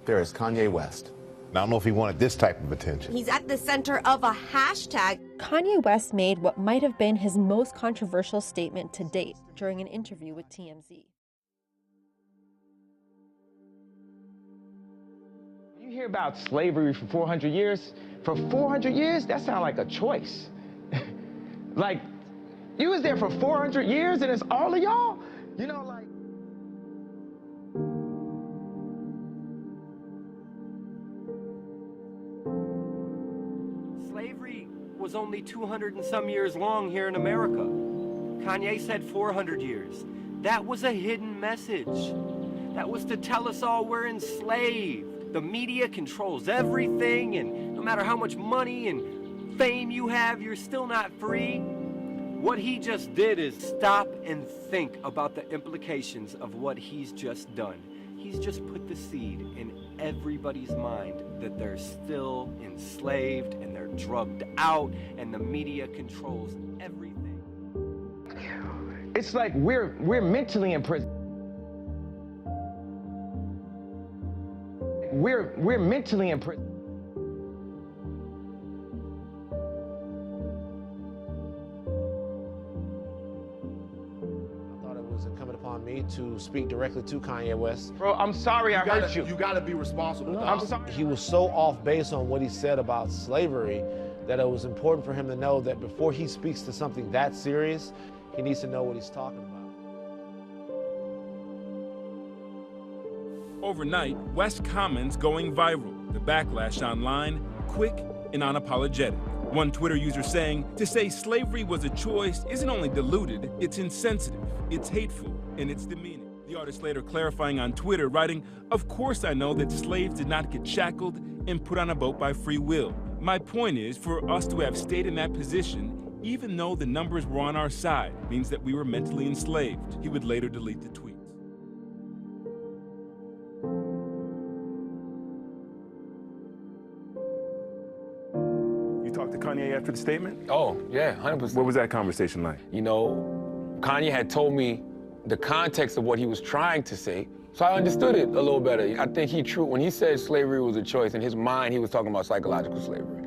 There is Kanye West. I don't know if he wanted this type of attention. He's at the center of a hashtag. Kanye West made what might have been his most controversial statement to date during an interview with TMZ. You hear about slavery for 400 years. For 400 years, that sounds like a choice. Like, you was there for 400 years and it's all of y'all? You know, like... Slavery was only 200 and some years long here in America. Kanye said 400 years. That was a hidden message. That was to tell us all we're enslaved. The media controls everything, and no matter how much money and fame you have, you're still not free. What he just did is stop and think about the implications of what he's just done. He's just put the seed in everybody's mind that they're still enslaved and they're drugged out and the media controls everything. It's like we're mentally in prison. We're mentally in prison. I thought it was incumbent upon me to speak directly to Kanye West. Bro, I'm sorry I hurt you. You gotta be responsible. No, I'm sorry. He was so off base on what he said about slavery that it was important for him to know that before he speaks to something that serious, he needs to know what he's talking about. Overnight, West's comments going viral. The backlash online, quick and unapologetic. One Twitter user saying, to say slavery was a choice isn't only deluded, it's insensitive, it's hateful, and it's demeaning. The artist later clarifying on Twitter, writing, of course I know that slaves did not get shackled and put on a boat by free will. My point is, for us to have stayed in that position, even though the numbers were on our side, means that we were mentally enslaved. He would later delete the tweet. Talked to Kanye after the statement? Oh, yeah, 100%. What was that conversation like? You know, Kanye had told me the context of what he was trying to say, so I understood it a little better. I think when he said slavery was a choice, in his mind, he was talking about psychological slavery.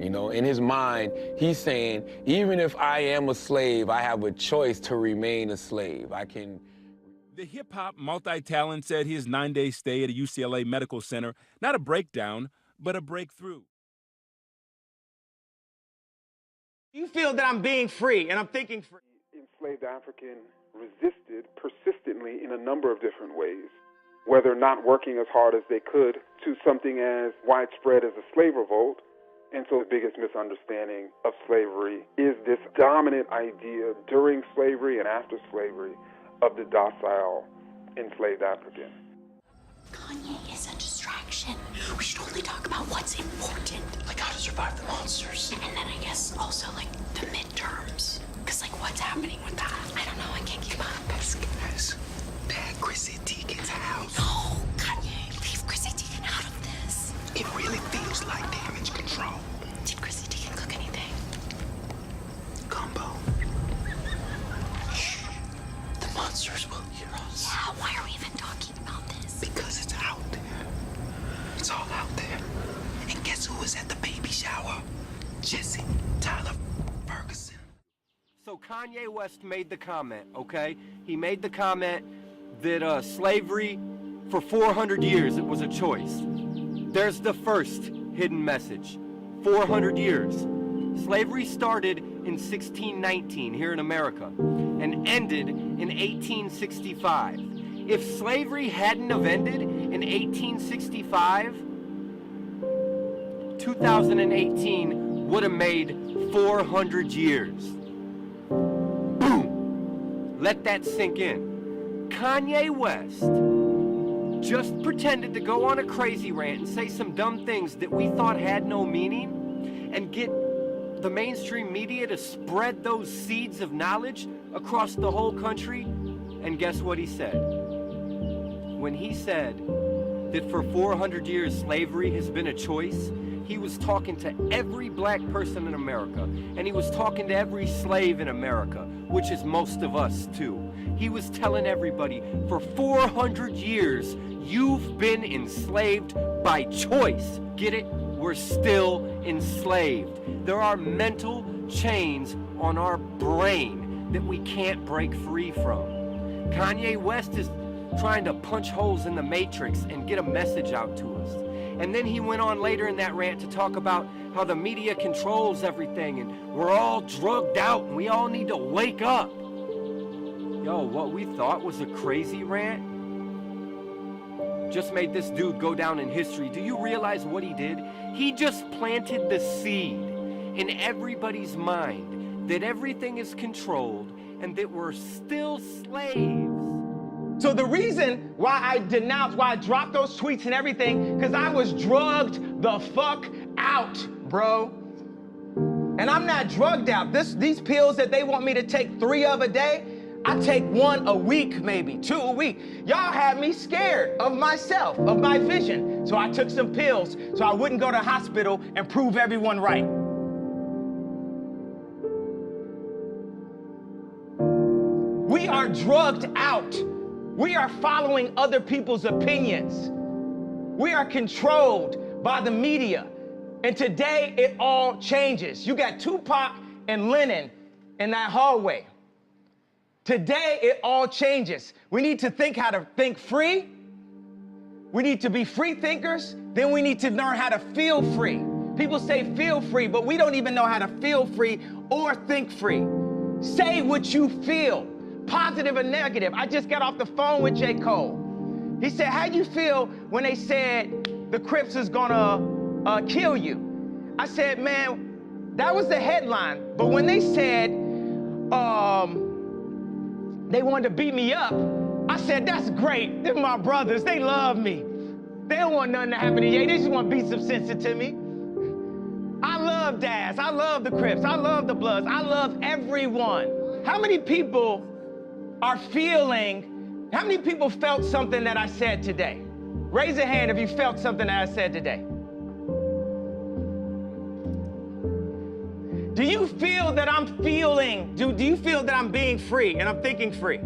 You know, in his mind, he's saying, even if I am a slave, I have a choice to remain a slave. I can... The hip-hop multi-talent said his 9-day stay at a UCLA medical center, not a breakdown, but a breakthrough. You feel that I'm being free, and I'm thinking free. Enslaved African resisted persistently in a number of different ways, whether not working as hard as they could to something as widespread as a slave revolt. And so the biggest misunderstanding of slavery is this dominant idea during slavery and after slavery of the docile enslaved African. Kanye is a distraction. We should only talk about what's important. Like how to survive the monsters. And then I guess also like the midterms. Cause like what's happening with that? I don't know, I can't keep up. Guys, bag Chrissy Teigen's house. No, Kanye, leave Chrissy Teigen out of this. It really feels like damage control. Did Chrissy Teigen cook anything? Gumbo. Shh. The monsters will hear us. Yeah, why are we even talking about this? Because it's out there. It's all out there. And guess who was at the baby shower? Jesse Tyler Ferguson. So Kanye West made the comment, okay? He made the comment that slavery, for 400 years, it was a choice. There's the first hidden message. 400 years. Slavery started in 1619 here in America and ended in 1865. If slavery hadn't have ended in 1865, 2018 would have made 400 years. Boom! Let that sink in. Kanye West just pretended to go on a crazy rant and say some dumb things that we thought had no meaning and get the mainstream media to spread those seeds of knowledge across the whole country. And guess what he said? When he said that for 400 years slavery has been a choice, he was talking to every black person in America, and he was talking to every slave in America, which is most of us too. He was telling everybody, for 400 years, you've been enslaved by choice. Get it? We're still enslaved. There are mental chains on our brain that we can't break free from. Kanye West is trying to punch holes in the matrix and get a message out to us. And then he went on later in that rant to talk about how the media controls everything and we're all drugged out and we all need to wake up. Yo, what we thought was a crazy rant just made this dude go down in history. Do you realize what he did? He just planted the seed in everybody's mind that everything is controlled and that we're still slaves. So the reason why I denounced, why I dropped those tweets and everything, because I was drugged the fuck out, bro. And I'm not drugged out. These pills that they want me to take 3 of a day, I take 1 a week, maybe 2 a week. Y'all had me scared of myself, of my vision. So I took some pills so I wouldn't go to hospital and prove everyone right. We are drugged out. We are following other people's opinions. We are controlled by the media. And today it all changes. You got Tupac and Lennon in that hallway. Today it all changes. We need to think how to think free. We need to be free thinkers. Then we need to learn how to feel free. People say feel free, but we don't even know how to feel free or think free. Say what you feel. Positive or negative. I just got off the phone with J. Cole. He said, how you feel when they said the Crips is gonna kill you? I said, man, that was the headline. But when they said they wanted to beat me up, I said, that's great. They're my brothers. They love me. They don't want nothing to happen to you. They just want to beat some sense into me. I love Daz. I love the Crips. I love the Bloods. I love everyone. How many people are feeling, how many people felt something that I said today? Raise a hand if you felt something that I said today. Do you feel that I'm feeling, do you feel that I'm being free and I'm thinking free?